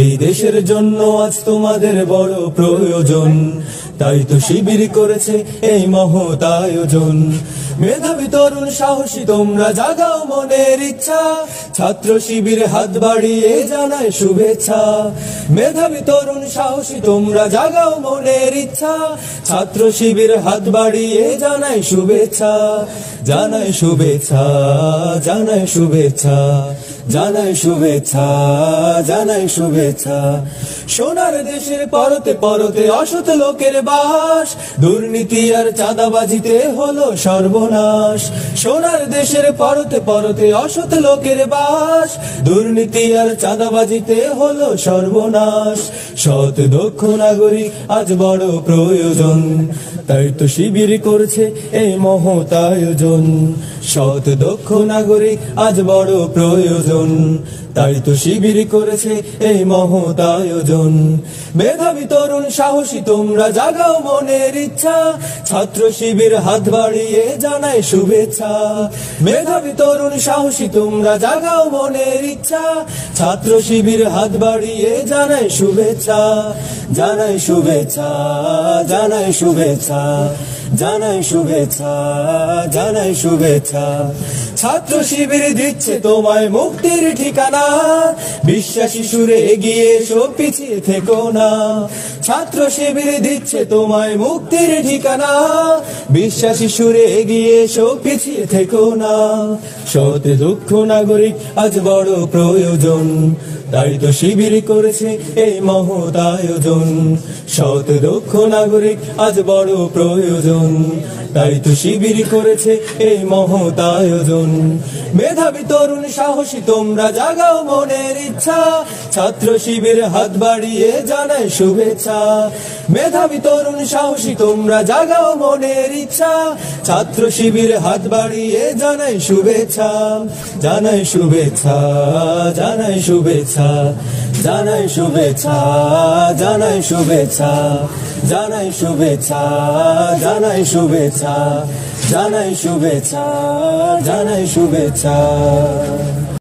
এই দেশের জন্য আজ তোমাদের বড় প্রয়োজন, তাই তো শিবির করেছে এই মহৎ আয়োজন। মেধাবী তরুণ সাহসী তোমরা জাগাও মনের ইচ্ছা, ছাত্র শিবির হাত বাড়িয়ে জানায় শুভেচ্ছা। মেধাবী তরুণ সাহসী তোমরা জাগাও মনের ইচ্ছা, ছাত্র শিবির হাত বাড়িয়ে জানায় শুভেচ্ছা। জানায় শুভেচ্ছা, জানায় শুভেচ্ছা, জানায় শুভেচ্ছা, জানায় শুভেচ্ছা। সোনার দেশের পরতে পরতে অসৎ লোকের বাস, দুর্নীতি আর চাঁদাবাজিতে হলো সর্বনাশ। সোনার দেশের পরতে পরতে অসৎ লোকের বাস, দুর্নীতি আর চাঁদাবাজিতে হলো সর্বনাশ। সৎ দক্ষ নাগরিক আজ বড় প্রয়োজন, তাই তো শিবির করছে এই মহৎ আয়োজন। সৎ দক্ষ নাগরিক আজ বড় প্রয়োজন, তাই তো শিবির করেছে এই মহৎ আয়োজন। মেধাবী তরুণ সাহসী তোমরা জাগাও মনের ইচ্ছা, ছাত্র শিবির হাত বাড়িয়ে জানায় শুভেচ্ছা। মেধাবী তরুণ সাহসী তোমরা জাগাও মনের ইচ্ছা, ছাত্র শিবির হাত বাড়িয়ে জানায় শুভেচ্ছা। জানায় শুভেচ্ছা, জানায় শুভেচ্ছা, জানায় শুভেচ্ছা, জানায় শুভেচ্ছা। ছাত্র শিবির দিচ্ছে তোমায় মুক্তির ঠিকানা, বিশ্বাসী সুরে এগিয়ে এসো পিছিয়ে থেকো না। ছাত্র শিবির দিচ্ছে তোমায় মুক্তির ঠিকানা, বিশ্বাসী সুরে এগিয়ে এসো পিছিয়ে থেকো না। সৎ দক্ষ নাগরিক আজ বড় প্রয়োজন, তাই তো শিবির করেছে এই মহৎ আয়োজন। সৎ দক্ষ নাগরিক আজ বড় প্রয়োজন, তাই তো শিবির করেছে এই মহৎ আয়োজন। মেধাবী তরুণ সাহসী তোমরা জাগাও মনের ইচ্ছা, ছাত্র শিবির হাত বাড়িয়ে জানায় শুভেচ্ছা। মেধাবী তরুণ সাহসী তোমরা জাগাও মনের ইচ্ছা, ছাত্র শিবির হাত বাড়িয়ে জানায় শুভেচ্ছা। জানায় শুভেচ্ছা, জানায় শুভেচ্ছা, জানায় শুভেচ্ছা, জানায় শুভেচ্ছা, জানায় শুভেচ্ছা, জানায় শুভেচ্ছা, জানায় শুভেচ্ছা, জানায় শুভেচ্ছা।